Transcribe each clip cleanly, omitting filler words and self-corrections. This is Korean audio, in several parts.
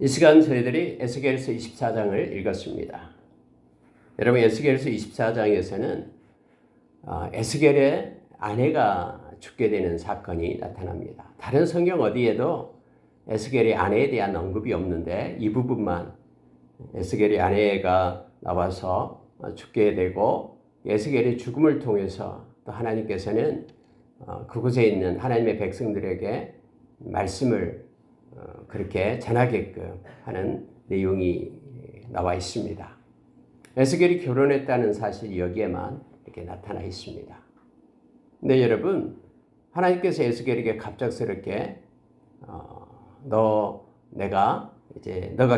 이 시간 저희들이 에스겔서 24장을 읽었습니다. 여러분, 에스겔서 24장에서는 에스겔의 아내가 죽게 되는 사건이 나타납니다. 다른 성경 어디에도 에스겔의 아내에 대한 언급이 없는데 이 부분만 에스겔의 아내가 나와서 죽게 되고, 에스겔의 죽음을 통해서 또 하나님께서는 그곳에 있는 하나님의 백성들에게 말씀을 그렇게 전하게끔 하는 내용이 나와 있습니다. 에스겔이 결혼했다는 사실이 여기에만 이렇게 나타나 있습니다. 근데 여러분, 하나님께서 에스겔에게 갑작스럽게 너가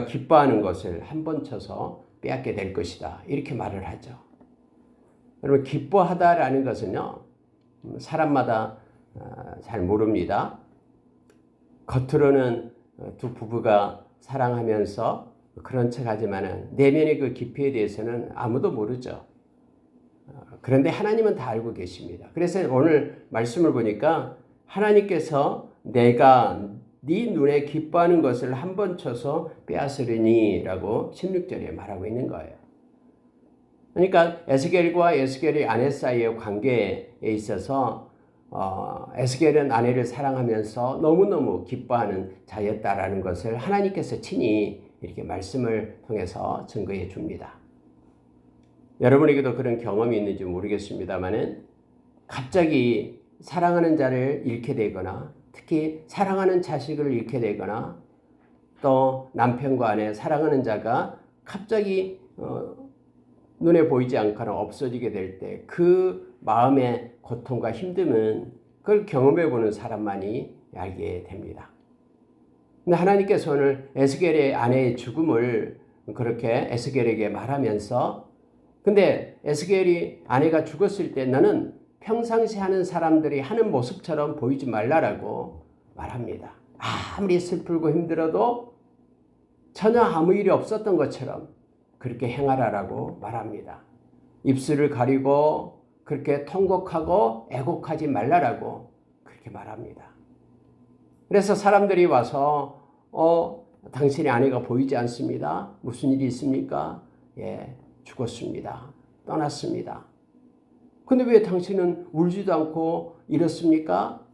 기뻐하는 것을 한 번 쳐서 빼앗게 될 것이다, 이렇게 말을 하죠. 여러분, 기뻐하다라는 것은요, 사람마다 잘 모릅니다. 겉으로는 두 부부가 사랑하면서 그런 척하지만은 내면의 그 깊이에 대해서는 아무도 모르죠. 그런데 하나님은 다 알고 계십니다. 그래서 오늘 말씀을 보니까 하나님께서 내가 네 눈에 기뻐하는 것을 한 번 쳐서 빼앗으리니 라고 16절에 말하고 있는 거예요. 그러니까 에스겔과 에스겔의 아내 사이의 관계에 있어서 에스겔은 아내를 사랑하면서 너무너무 기뻐하는 자였다라는 것을 하나님께서 친히 이렇게 말씀을 통해서 증거해 줍니다. 여러분에게도 그런 경험이 있는지 모르겠습니다만은 갑자기 사랑하는 자를 잃게 되거나, 특히 사랑하는 자식을 잃게 되거나, 또 남편과 아내 사랑하는 자가 갑자기 눈에 보이지 않거나 없어지게 될 때 그 마음의 고통과 힘듦은 그걸 경험해 보는 사람만이 알게 됩니다. 근데 하나님께서 오늘 에스겔의 아내의 죽음을 그렇게 에스겔에게 말하면서, 근데 에스겔이 아내가 죽었을 때 너는 평상시 하는 사람들이 하는 모습처럼 보이지 말라라고 말합니다. 아무리 슬프고 힘들어도 전혀 아무 일이 없었던 것처럼 그렇게 행하라라고 말합니다. 입술을 가리고 그렇게 통곡하고 애곡하지 말라라고 그렇게 말합니다. 그래서 사람들이 와서 당신의 아내가 보이지 않습니다. 무슨 일이 있습니까? 예, 죽었습니다. 떠났습니다. 근데 왜 당신은 울지도 않고 이렇습니까?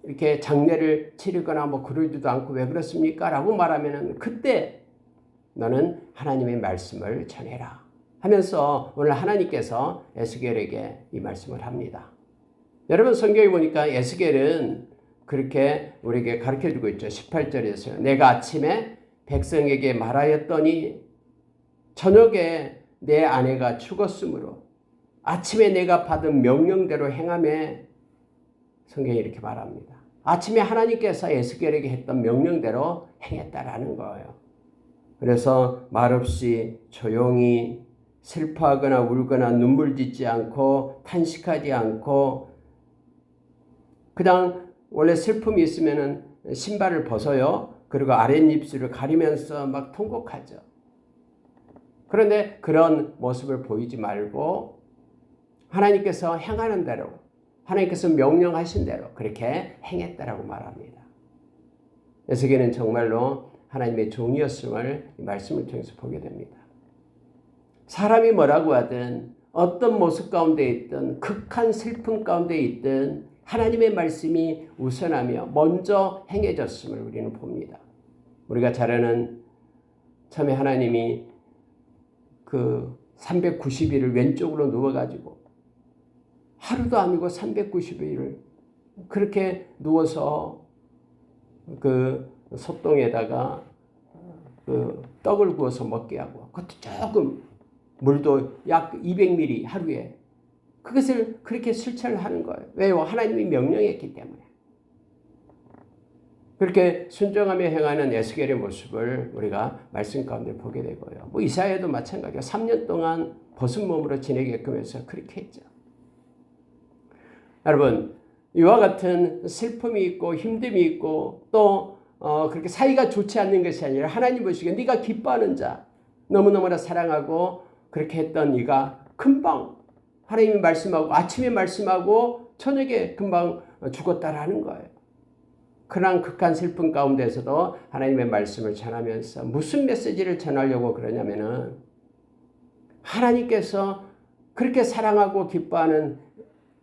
이렇게 장례를 치르거나 그러지도 않고 왜 그렇습니까? 라고 말하면은 그때 너는 하나님의 말씀을 전해라 하면서 오늘 하나님께서 에스겔에게 이 말씀을 합니다. 여러분, 성경에 보니까 에스겔은 그렇게 우리에게 가르쳐주고 있죠. 18절에서 내가 아침에 백성에게 말하였더니 저녁에 내 아내가 죽었으므로 아침에 내가 받은 명령대로 행하매, 성경이 이렇게 말합니다. 아침에 하나님께서 에스겔에게 했던 명령대로 행했다라는 거예요. 그래서 말없이 조용히 슬퍼하거나 울거나 눈물 짓지 않고 탄식하지 않고, 그냥 원래 슬픔이 있으면은 신발을 벗어요. 그리고 아랫입술을 가리면서 막 통곡하죠. 그런데 그런 모습을 보이지 말고 하나님께서 행하는 대로, 하나님께서 명령하신 대로 그렇게 행했다라고 말합니다. 에스겔은 정말로 하나님의 종이었음을 이 말씀을 통해서 보게 됩니다. 사람이 뭐라고 하든, 어떤 모습 가운데 있든, 극한 슬픔 가운데 있든 하나님의 말씀이 우선하며 먼저 행해졌음을 우리는 봅니다. 우리가 잘 아는, 처음에 하나님이 그 390일을 왼쪽으로 누워가지고 하루도 아니고 390일을 그렇게 누워서 그 솥동에다가 그 떡을 구워서 먹게 하고, 그것도 조금 물도 약 200ml 하루에, 그것을 그렇게 실천을 하는 거예요. 왜요? 하나님이 명령했기 때문에. 그렇게 순종하며 행하는 에스겔의 모습을 우리가 말씀 가운데 보게 되고요. 이사야도 마찬가지예요. 3년 동안 벗은 몸으로 지내게끔 해서 그렇게 했죠. 여러분, 이와 같은 슬픔이 있고 힘듦이 있고 또 그렇게 사이가 좋지 않는 것이 아니라 하나님 보시기에 네가 기뻐하는 자, 너무너무나 사랑하고 그렇게 했던 네가 금방 하나님이 말씀하고 아침에 말씀하고 저녁에 금방 죽었다라는 거예요. 그런 극한 슬픔 가운데서도 하나님의 말씀을 전하면서 무슨 메시지를 전하려고 그러냐면은 하나님께서 그렇게 사랑하고 기뻐하는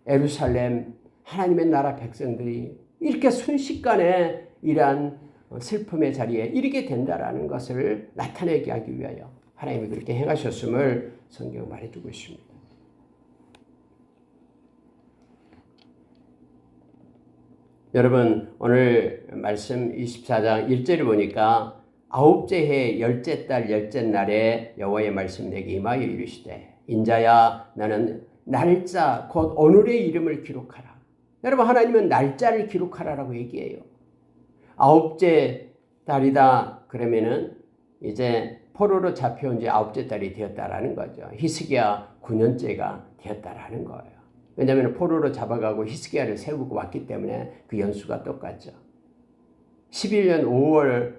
예루살렘 하나님의 나라 백성들이 이렇게 순식간에 이러한 슬픔의 자리에 이르게 된다라는 것을 나타내게 하기 위하여 하나님이 그렇게 행하셨음을 성경은 말해주고 있습니다. 여러분 오늘 말씀 24장 1절을 보니까 아홉째 해 열째 달 열째 날에 여호와의 말씀 내게 임하여 이르시되 인자야 나는 날짜 곧 오늘의 이름을 기록하라. 여러분 하나님은 날짜를 기록하라라고 얘기해요. 아홉째 달이다 그러면은 이제 포로로 잡혀온 지 아홉째 달이 되었다라는 거죠. 히스기야 9년째가 되었다라는 거예요. 왜냐하면 포로로 잡아가고 히스기야를 세우고 왔기 때문에 그 연수가 똑같죠. 11년 5월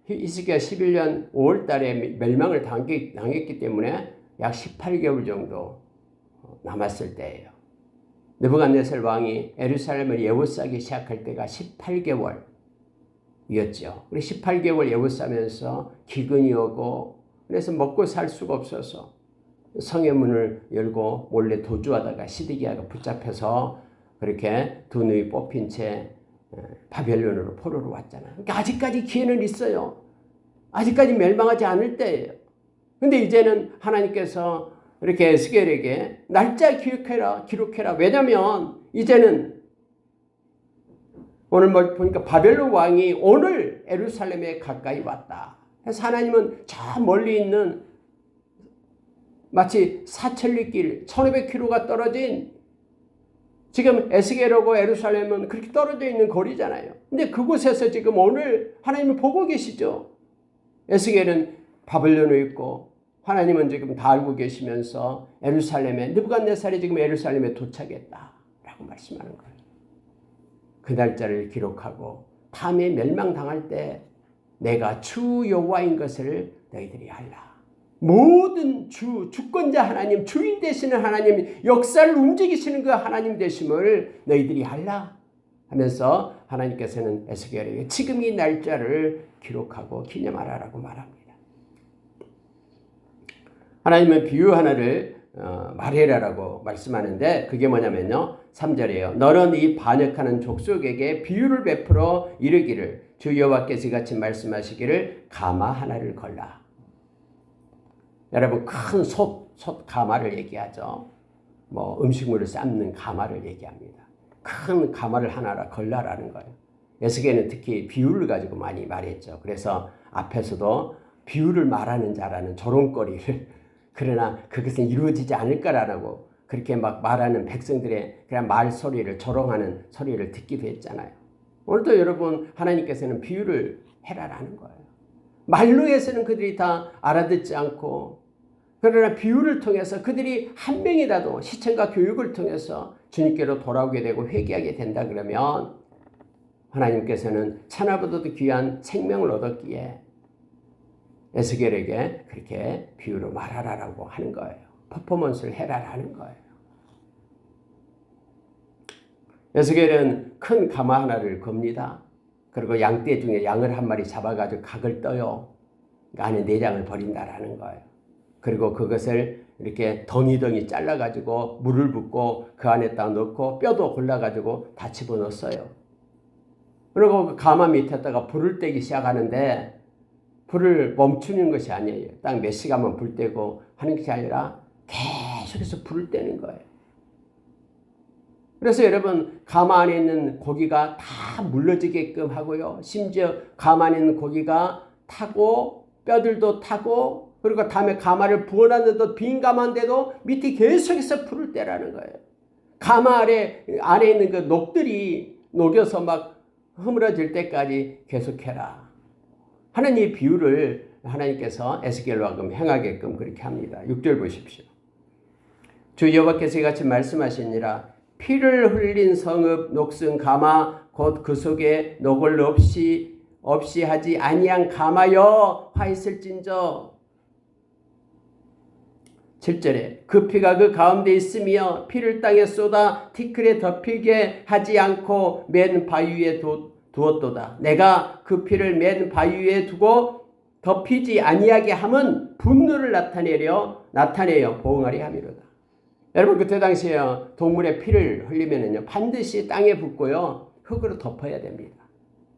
히스기야 11년 5월 달에 멸망을 당했기 때문에 약 18개월 정도 남았을 때예요. 느부갓네살 왕이 예루살렘을 예워싸기 시작할 때가 18개월이었죠. 우리 18개월 예워싸면서 기근이 오고 그래서 먹고 살 수가 없어서 성의 문을 열고 몰래 도주하다가 시드기야가 붙잡혀서 그렇게 두 눈이 뽑힌 채 바벨론으로 포로로 왔잖아요. 그러니까 아직까지 기회는 있어요. 아직까지 멸망하지 않을 때예요. 근데 이제는 하나님께서 이렇게 에스겔에게 날짜 기록해라. 왜냐하면 이제는 오늘 보니까 바벨론 왕이 오늘 예루살렘에 가까이 왔다. 그래서 하나님은 저 멀리 있는 마치 사천리길 1500km가 떨어진 지금 에스겔하고 예루살렘은 그렇게 떨어져 있는 거리잖아요. 근데 그곳에서 지금 오늘 하나님을 보고 계시죠. 에스겔은 바벨론에 있고 하나님은 지금 다 알고 계시면서 예루살렘에 느부갓네살이 지금 예루살렘에 도착했다라고 말씀하는 거예요. 그 날짜를 기록하고 다음에 멸망당할 때 내가 주 여호와인 것을 너희들이 알라. 모든 주권자 하나님, 주인 되시는 하나님, 역사를 움직이시는 그 하나님 되심을 너희들이 알라 하면서 하나님께서는 에스겔에게 지금 이 날짜를 기록하고 기념하라라고 말합니다. 하나님은 비유 하나를 말해라라고 말씀하는데 그게 뭐냐면요. 3절이에요. 너는 이 반역하는 족속에게 비유를 베풀어 이르기를 주 여호와께서 이같이 말씀하시기를 가마 하나를 걸라. 여러분 큰 솥 가마를 얘기하죠. 뭐 음식물을 삶는 가마를 얘기합니다. 큰 가마를 하나라 걸라라는 거예요. 에스겔은 특히 비유를 가지고 많이 말했죠. 그래서 앞에서도 비유를 말하는 자라는 조롱거리를 그러나 그것은 이루어지지 않을까라고 그렇게 막 말하는 백성들의 그냥 말소리를 조롱하는 소리를 듣기도 했잖아요. 오늘도 여러분 하나님께서는 비유를 해라라는 거예요. 말로 해서는 그들이 다 알아듣지 않고 그러나 비유를 통해서 그들이 한 명이라도 시청과 교육을 통해서 주님께로 돌아오게 되고 회개하게 된다 그러면 하나님께서는 천하보다도 귀한 생명을 얻었기에 에스겔에게 그렇게 비유로 말하라라고 하는 거예요. 퍼포먼스를 해라라는 거예요. 에스겔은 큰 가마 하나를 겁니다. 그리고 양떼 중에 양을 한 마리 잡아가지고 각을 떠요. 그러니까 안에 내장을 버린다라는 거예요. 그리고 그것을 이렇게 덩이덩이 잘라가지고 물을 붓고 그 안에다 넣고 뼈도 골라가지고 다 집어넣었어요. 그리고 그 가마 밑에다가 불을 떼기 시작하는데 불을 멈추는 것이 아니에요. 딱 몇 시간만 불 떼고 하는 것이 아니라 계속해서 불을 떼는 거예요. 그래서 여러분 가마 안에 있는 고기가 다 물러지게끔 하고요. 심지어 가마 안에 있는 고기가 타고 뼈들도 타고 그리고 다음에 가마를 부어놨는데도 빈 가마인데도 밑에 계속해서 불을 떼라는 거예요. 가마 안에 있는 그 녹들이 녹여서 막 허물어질 때까지 계속해라 하는 이 비유를 하나님께서 에스겔로 하여금 행하게끔 그렇게 합니다. 6절 보십시오. 주 여호와께서 이같이 말씀하시니라 피를 흘린 성읍 녹슨 가마 곧 그 속에 녹을 없이 하지 아니한 가마여 화 있을진저. 7절에 그 피가 그 가운데 있으며 피를 땅에 쏟아 티끌에 덮이게 하지 않고 맨 바위에 두었도다. 내가 그 피를 맨 바위 위에 두고 덮이지 아니하게 함은 분노를 나타내어 보응하리 함이로다. 여러분 그때 당시에 동물의 피를 흘리면은요 반드시 땅에 붓고요 흙으로 덮어야 됩니다.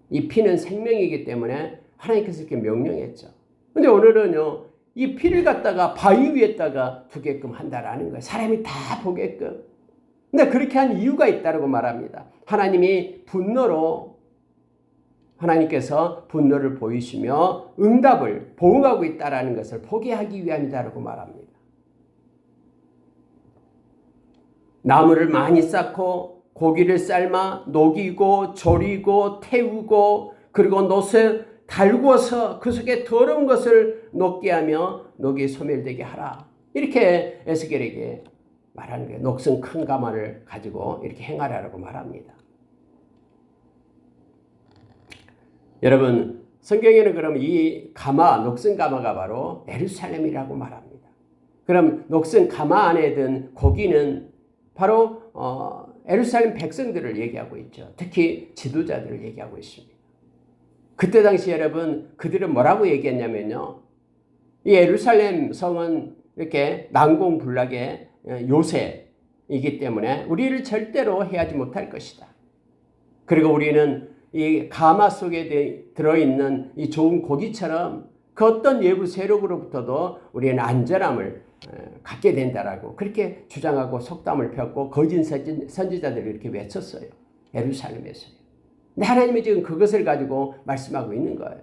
이 피는 생명이기 때문에 하나님께서 이렇게 명령했죠. 근데 오늘은요 이 피를 갖다가 바위 위에다가 두게끔 한다라는 거예요. 사람이 다 보게끔. 근데 그렇게 한 이유가 있다고 말합니다. 하나님께서 분노를 보이시며 응답을 보응하고 있다는 것을 보게 하기 위함이다라고 말합니다. 나무를 많이 쌓고 고기를 삶아 녹이고 조리고 태우고 그리고 놋을 달구어서 그 속에 더러운 것을 녹게 하며 녹이 소멸되게 하라. 이렇게 에스겔에게 말하는 거예요. 녹슨 큰 가마를 가지고 이렇게 행하라고 말합니다. 여러분 성경에는 그럼 이 녹슨 가마가 바로 예루살렘이라고 말합니다. 그럼 녹슨 가마 안에 든 고기는 바로 예루살렘 백성들을 얘기하고 있죠. 특히 지도자들을 얘기하고 있습니다. 그때 당시 여러분 그들은 뭐라고 얘기했냐면요. 이 예루살렘 성은 이렇게 난공불락의 요새이기 때문에 우리를 절대로 해하지 못할 것이다. 그리고 우리는 이 가마 속에 들어있는 이 좋은 고기처럼 그 어떤 외부 세력으로부터도 우리는 안전함을 갖게 된다라고 그렇게 주장하고 속담을 폈고 거짓 선지자들이 이렇게 외쳤어요. 예루살렘에서요. 근데 하나님이 지금 그것을 가지고 말씀하고 있는 거예요.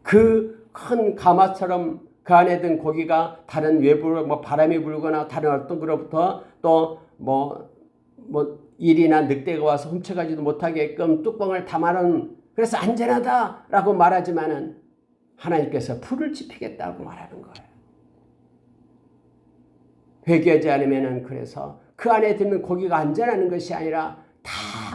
그 큰 가마처럼 그 안에 든 고기가 다른 외부로 바람이 불거나 다른 어떤 그로부터 또 일이나 늑대가 와서 훔쳐가지도 못하게끔 뚜껑을 담아놓은 그래서 안전하다라고 말하지만은 하나님께서 불을 지피겠다고 말하는 거예요. 회개하지 않으면은 그래서 그 안에 드는 고기가 안전한 것이 아니라 다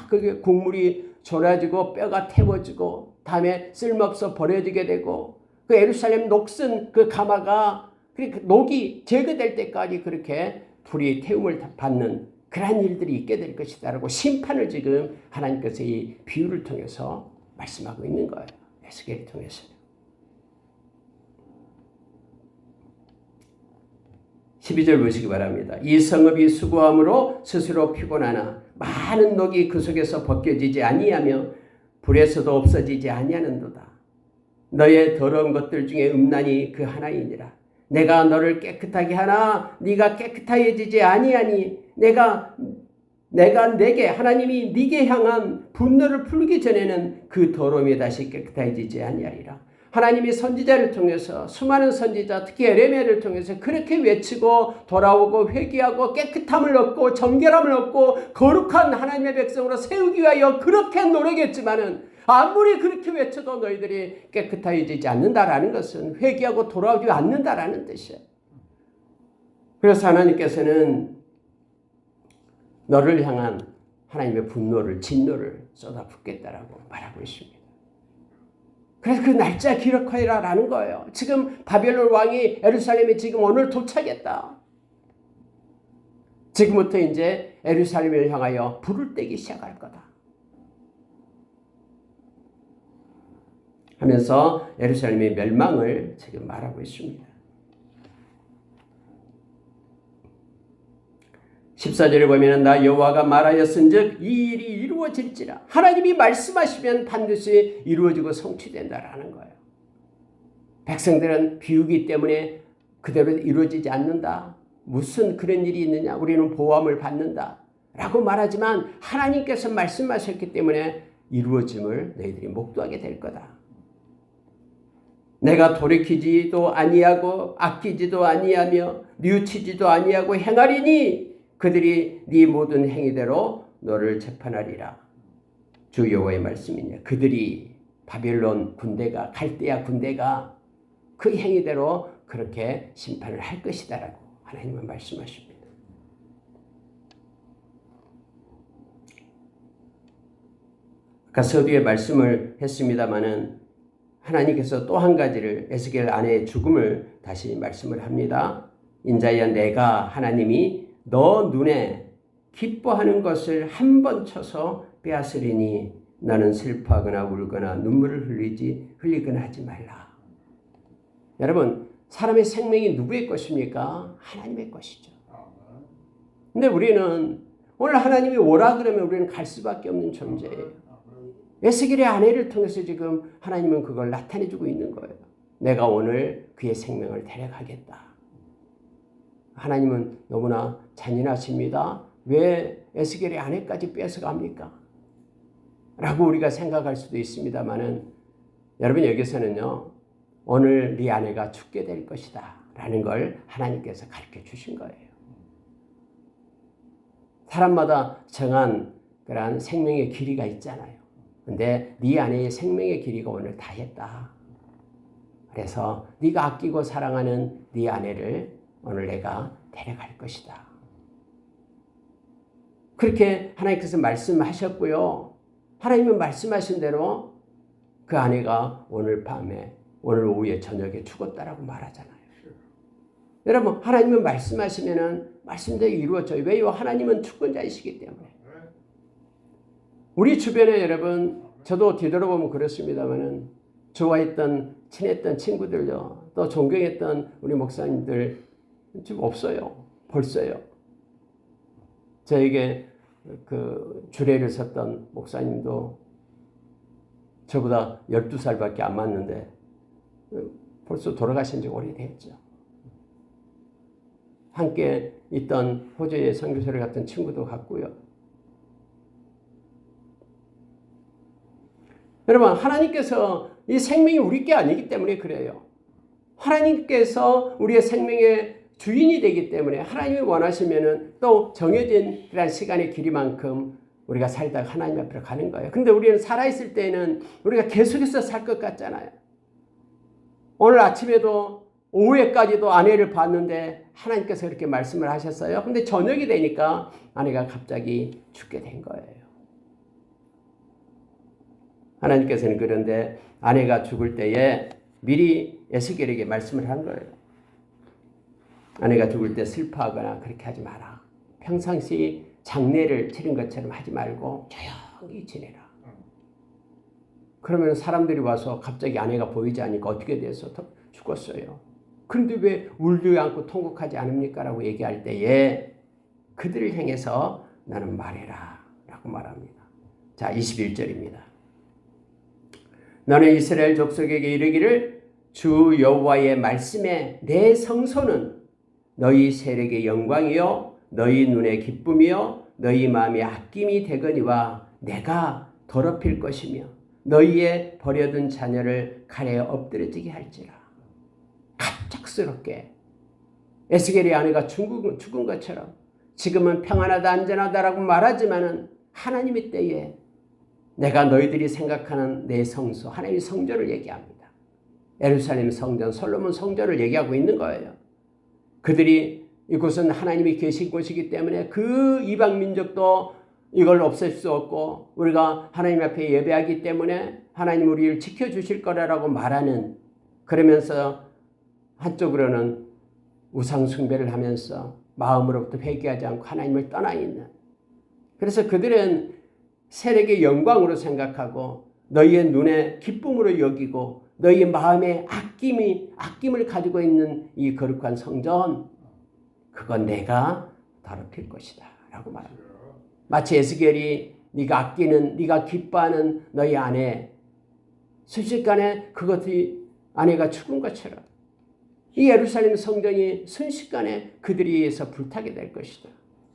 그게 국물이 졸아지고 뼈가 태워지고 다음에 쓸모없어 버려지게 되고 그 예루살렘 녹슨 그 가마가 그 녹이 제거될 때까지 그렇게 불이 태움을 받는 그러한 일들이 있게 될 것이다라고 심판을 지금 하나님께서 이 비유를 통해서 말씀하고 있는 거예요. 에스겔을 통해서. 12절 보시기 바랍니다. 이 성읍이 수고함으로 스스로 피곤하나 많은 녹이 그 속에서 벗겨지지 아니하며 불에서도 없어지지 아니하는도다. 너의 더러운 것들 중에 음란이 그 하나이니라. 내가 너를 깨끗하게 하나 네가 깨끗해지지 아니하니 내가 내게 하나님이 네게 향한 분노를 풀기 전에는 그 더러움이 다시 깨끗해지지 아니하리라. 하나님이 선지자를 통해서 수많은 선지자 특히 예레미야를 통해서 그렇게 외치고 돌아오고 회개하고 깨끗함을 얻고 정결함을 얻고 거룩한 하나님의 백성으로 세우기 위하여 그렇게 노력했지만은 아무리 그렇게 외쳐도 너희들이 깨끗해지지 않는다라는 것은 회개하고 돌아오지 않는다라는 뜻이에요. 그래서 하나님께서는 너를 향한 하나님의 분노를 진노를 쏟아붓겠다라고 말하고 있습니다. 그래서 그 날짜 기록하라라는 거예요. 지금 바벨론 왕이 예루살렘에 지금 오늘 도착했다. 지금부터 이제 예루살렘을 향하여 불을 떼기 시작할 거다. 하면서 예루살렘의 멸망을 지금 말하고 있습니다. 14절에 보면 나 여호와가 말하였은즉 이 일이 이루어질지라. 하나님이 말씀하시면 반드시 이루어지고 성취된다라는 거예요. 백성들은 비우기 때문에 그대로 이루어지지 않는다. 무슨 그런 일이 있느냐. 우리는 보호함을 받는다. 라고 말하지만 하나님께서 말씀하셨기 때문에 이루어짐을 너희들이 목도하게 될 거다. 내가 돌이키지도 아니하고 아끼지도 아니하며 뉘우치지도 아니하고 행하리니 그들이 네 모든 행위대로 너를 재판하리라. 주 여호와의 말씀이냐. 그들이 바벨론 군대가 갈대아 군대가 그 행위대로 그렇게 심판을 할 것이다라고 하나님은 말씀하십니다. 아까 서두에 말씀을 했습니다마는 하나님께서 또 한 가지를 에스겔 아내의 죽음을 다시 말씀을 합니다. 인자야 내가 하나님이 너 눈에 기뻐하는 것을 한 번 쳐서 빼앗으리니 너는 슬퍼하거나 울거나 눈물을 흘리거나 하지 말라. 여러분, 사람의 생명이 누구의 것입니까? 하나님의 것이죠. 근데 우리는 오늘 하나님이 오라 그러면 우리는 갈 수밖에 없는 존재예요. 에스겔의 아내를 통해서 지금 하나님은 그걸 나타내주고 있는 거예요. 내가 오늘 그의 생명을 데려가겠다. 하나님은 너무나 잔인하십니다. 왜 에스겔의 아내까지 뺏어갑니까? 라고 우리가 생각할 수도 있습니다만은, 여러분, 여기서는요, 오늘 네 아내가 죽게 될 것이다 라는 걸 하나님께서 가르쳐 주신 거예요. 사람마다 정한 그런 생명의 길이가 있잖아요. 근데 네 아내의 생명의 길이가 오늘 다 했다. 그래서 네가 아끼고 사랑하는 네 아내를 오늘 내가 데려갈 것이다. 그렇게 하나님께서 말씀하셨고요. 하나님은 말씀하신 대로 그 아내가 오늘 밤에, 오늘 오후에 저녁에 죽었다라고 말하잖아요. 여러분, 하나님은 말씀하시면은 말씀대로 이루어져요. 왜요? 하나님은 주권자이시기 때문에. 우리 주변에 여러분, 저도 뒤돌아보면 그렇습니다만은 좋아했던, 친했던 친구들요, 또 존경했던 우리 목사님들 지금 없어요. 벌써요. 저에게 그 주례를 섰던 목사님도 저보다 12살밖에 안 맞는데 벌써 돌아가신 지 오래됐죠. 함께 있던 호주의 선교사를 갔던 친구도 같고요. 여러분, 하나님께서 이 생명이 우리 게 아니기 때문에 그래요. 하나님께서 우리의 생명의 주인이 되기 때문에 하나님이 원하시면은 또 정해진 그런 시간의 길이만큼 우리가 살다가 하나님 앞으로 가는 거예요. 근데 우리는 살아있을 때는 우리가 계속해서 살 것 같잖아요. 오늘 아침에도 오후에까지도 아내를 봤는데 하나님께서 그렇게 말씀을 하셨어요. 근데 저녁이 되니까 아내가 갑자기 죽게 된 거예요. 하나님께서는 그런데 아내가 죽을 때에 미리 에스겔에게 말씀을 한 거예요. 아내가 죽을 때 슬퍼하거나 그렇게 하지 마라. 평상시 장례를 치른 것처럼 하지 말고 조용히 지내라. 그러면 사람들이 와서 갑자기 아내가 보이지 않으니까 어떻게 돼서 죽었어요. 그런데 왜 울지 않고 통곡하지 않습니까? 라고 얘기할 때에 그들을 향해서 나는 말해라 라고 말합니다. 자, 21절입니다. 너는 이스라엘 족속에게 이르기를 주 여호와의 말씀에 내 성소는 너희 세력의 영광이요 너희 눈의 기쁨이요 너희 마음의 아낌이 되거니와 내가 더럽힐 것이며 너희의 버려둔 자녀를 칼에 엎드러지게 할지라. 갑작스럽게 에스겔의 아내가 죽은 것처럼 지금은 평안하다 안전하다라고 말하지만은 하나님의 때에 내가 너희들이 생각하는 내 성소, 하나님의 성전을 얘기합니다. 예루살렘 성전, 솔로몬 성전을 얘기하고 있는 거예요. 그들이 이곳은 하나님이 계신 곳이기 때문에 그 이방 민족도 이걸 없앨 수 없고 우리가 하나님 앞에 예배하기 때문에 하나님 우리를 지켜주실 거라고 말하는, 그러면서 한쪽으로는 우상 숭배를 하면서 마음으로부터 회개하지 않고 하나님을 떠나 있는, 그래서 그들은 세력의 영광으로 생각하고 너희의 눈에 기쁨으로 여기고 너희의 마음에 아낌을 가지고 있는 이 거룩한 성전, 그건 내가 더럽힐 것이다 라고 말합니다. 마치 에스겔이 네가 아끼는, 네가 기뻐하는 너희 아내, 순식간에 그것이 아내가 죽은 것처럼 이 예루살렘 성전이 순식간에 그들에 의해서 불타게 될 것이다.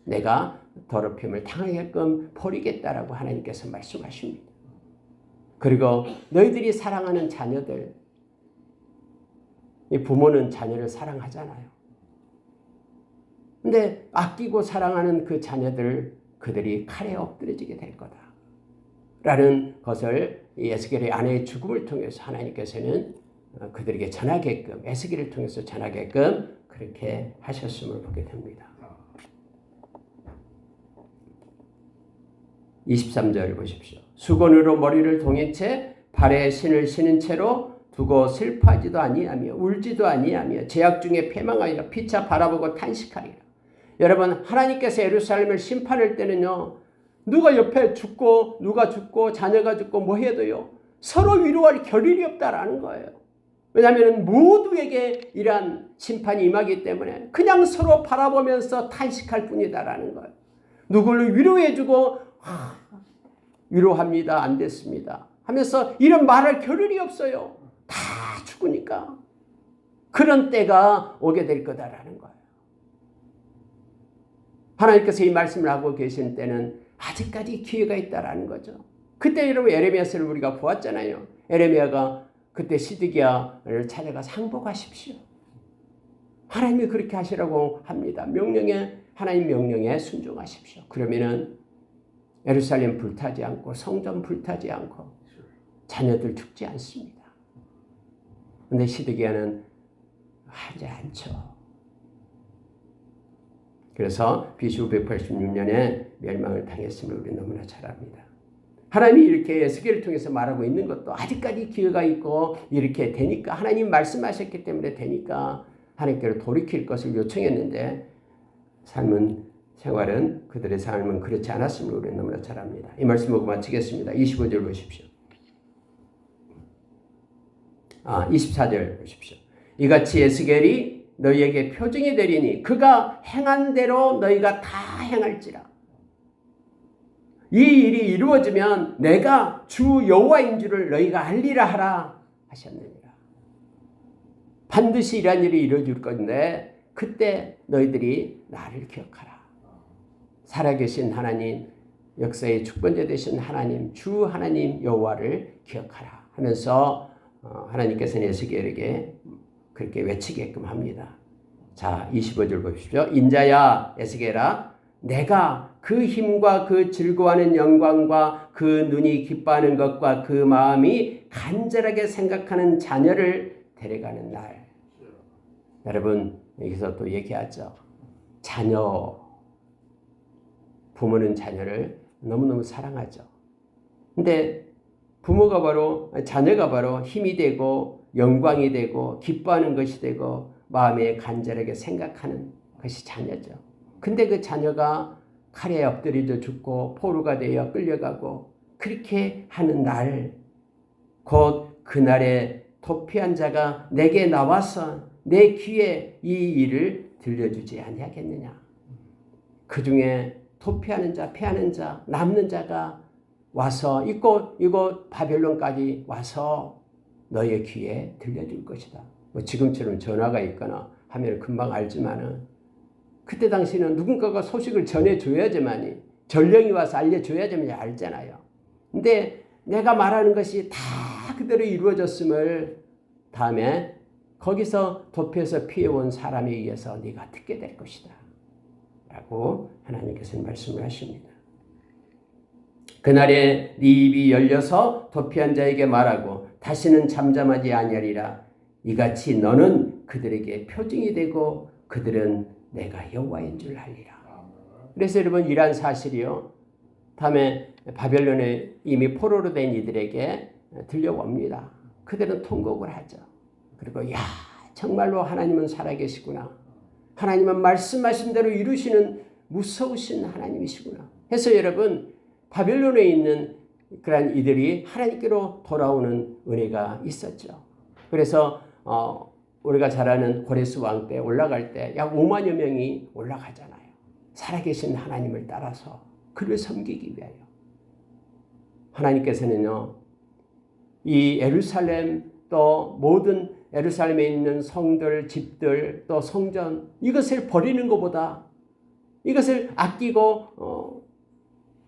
내가 더럽힘을 당하게끔 버리겠다라고 하나님께서 말씀하십니다. 그리고 너희들이 사랑하는 자녀들, 이 부모는 자녀를 사랑하잖아요. 근데 아끼고 사랑하는 그 자녀들, 그들이 칼에 엎드려지게 될 거다 라는 것을 에스겔의 아내의 죽음을 통해서 하나님께서는 그들에게 전하게끔, 에스겔을 통해서 전하게끔 그렇게 하셨음을 보게 됩니다. 23절을 보십시오. 수건으로 머리를 동인 채 발에 신을 신은 채로 두고 슬퍼하지도 아니하며 울지도 아니하며 제약 중에 패망하여 피차 바라보고 탄식하리라. 여러분, 하나님께서 예루살렘을 심판할 때는요, 누가 옆에 죽고 누가 죽고 자녀가 죽고 뭐 해도요. 서로 위로할 겨를이 없다라는 거예요. 왜냐하면 모두에게 이러한 심판이 임하기 때문에 그냥 서로 바라보면서 탄식할 뿐이다라는 거예요. 누구를 위로해주고 위로합니다. 안 됐습니다. 하면서 이런 말할 겨를이 없어요. 다 죽으니까. 그런 때가 오게 될 거다라는 거예요. 하나님께서 이 말씀을 하고 계신 때는 아직까지 기회가 있다라는 거죠. 그때 여러분 에레미야서를 우리가 보았잖아요. 에레미야가 그때 시드기야를 찾아가 상복하십시오. 하나님이 그렇게 하시라고 합니다. 하나님 명령에 순종하십시오. 그러면은 예루살렘 불타지 않고 성전 불타지 않고 자녀들 죽지 않습니다. 그런데 시드기야는 하지 않죠. 그래서 BC 586년에 멸망을 당했음을 우리 너무나 잘 압니다. 하나님이 이렇게 에스겔을 통해서 말하고 있는 것도 아직까지 기회가 있고 이렇게 되니까 하나님 말씀하셨기 때문에 되니까 하나님께로 돌이킬 것을 요청했는데 생활은 그들의 삶은 그렇지 않았음을 우리는 너무나 잘 압니다. 이 말씀 보고 마치겠습니다. 25절 보십시오. 24절 보십시오. 이같이 에스겔이 너희에게 표징이 되리니 그가 행한 대로 너희가 다 행할지라. 이 일이 이루어지면 내가 주 여호와인 줄을 너희가 알리라 하라 하셨느니라. 반드시 이러한 일이 이루어질 건데 그때 너희들이 나를 기억하라. 살아계신 하나님, 역사의 축번제 되신 하나님, 주 하나님 여호와를 기억하라 하면서 하나님께서는 에스겔에게 그렇게 외치게끔 합니다. 자, 25절 보십시오. 인자야 에스겔아, 내가 그 힘과 그 즐거워하는 영광과 그 눈이 기뻐하는 것과 그 마음이 간절하게 생각하는 자녀를 데려가는 날. 여러분 여기서 또 얘기하죠. 부모는 자녀를 너무너무 사랑하죠. 근데 자녀가 바로 힘이 되고 영광이 되고 기뻐하는 것이 되고 마음에 간절하게 생각하는 것이 자녀죠. 근데 그 자녀가 칼에 엎드려져 죽고 포로가 되어 끌려가고 그렇게 하는 날, 곧 그날에 도피한 자가 내게 나와서 내 귀에 이 일을 들려주지 아니하겠느냐. 그 중에 도피하는 자, 패하는 자, 남는 자가 와서 이곳 바벨론까지 와서 너의 귀에 들려줄 것이다. 뭐 지금처럼 전화가 있거나 하면 금방 알지만은 그때 당시는 누군가가 소식을 전해줘야지만이 전령이 와서 알려줘야지만이 알잖아요. 근데 내가 말하는 것이 다 그대로 이루어졌음을 다음에 거기서 도피해서 피해온 사람에 의해서 네가 듣게 될 것이다 라고 하나님께서는 말씀을 하십니다. 그날에 네 입이 열려서 도피한 자에게 말하고 다시는 잠잠하지 아니하리라. 이같이 너는 그들에게 표징이 되고 그들은 내가 여호와인 줄 알리라. 그래서 여러분 이러한 사실이요. 다음에 바벨론에 이미 포로로 된 이들에게 들려옵니다. 그들은 통곡을 하죠. 그리고 정말로 하나님은 살아계시구나. 하나님은 말씀하신 대로 이루시는 무서우신 하나님이시구나. 해서 여러분 바벨론에 있는 그러한 이들이 하나님께로 돌아오는 은혜가 있었죠. 그래서 우리가 잘 아는 고레스 왕 때 올라갈 때 약 5만여 명이 올라가잖아요. 살아계신 하나님을 따라서 그를 섬기기 위하여. 하나님께서는요, 이 예루살렘 또 모든 예루살렘에 있는 성들, 집들, 또 성전 이것을 버리는 것보다 이것을 아끼고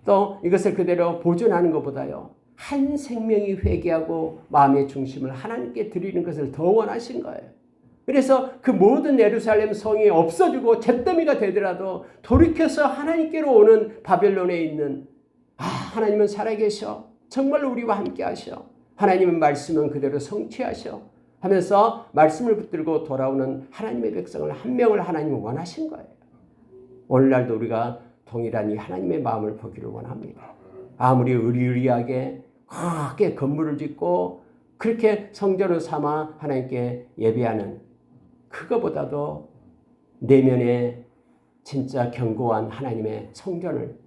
또 이것을 그대로 보존하는 것보다요. 한 생명이 회개하고 마음의 중심을 하나님께 드리는 것을 더 원하신 거예요. 그래서 그 모든 예루살렘 성이 없어지고 잿더미가 되더라도 돌이켜서 하나님께로 오는 바벨론에 있는 하나님은 살아계셔. 정말로 우리와 함께 하셔. 하나님의 말씀은 그대로 성취하셔. 하면서 말씀을 붙들고 돌아오는 하나님의 백성을 한 명을 하나님은 원하신 거예요. 오늘날도 우리가 동일한 이 하나님의 마음을 보기를 원합니다. 아무리 의리의리하게 크게 건물을 짓고 그렇게 성전을 삼아 하나님께 예배하는 그거보다도 내면에 진짜 견고한 하나님의 성전을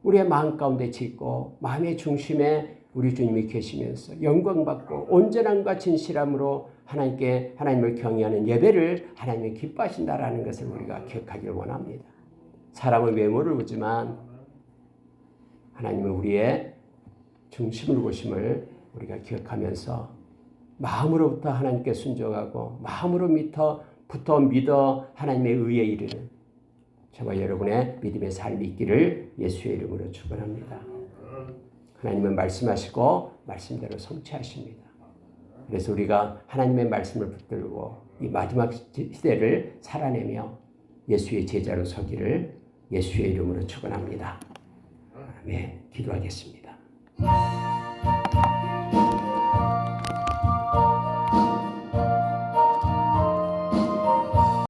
우리의 마음 가운데 짓고 마음의 중심에 우리 주님이 계시면서 영광받고 온전함과 진실함으로 하나님께 하나님을 경외하는 예배를 하나님이 기뻐하신다라는 것을 우리가 기억하기를 원합니다. 사람은 외모를 보지만 하나님은 우리의 중심을 보심을 우리가 기억하면서 마음으로부터 하나님께 순종하고 마음으로부터 믿어 하나님의 의에 이르는 저와 여러분의 믿음의 삶이 있기를 예수의 이름으로 축원합니다. 하나님은 말씀하시고 말씀대로 성취하십니다. 그래서 우리가 하나님의 말씀을 붙들고 이 마지막 시대를 살아내며 예수의 제자로 서기를 예수의 이름으로 축원합니다. 아멘. 기도하겠습니다.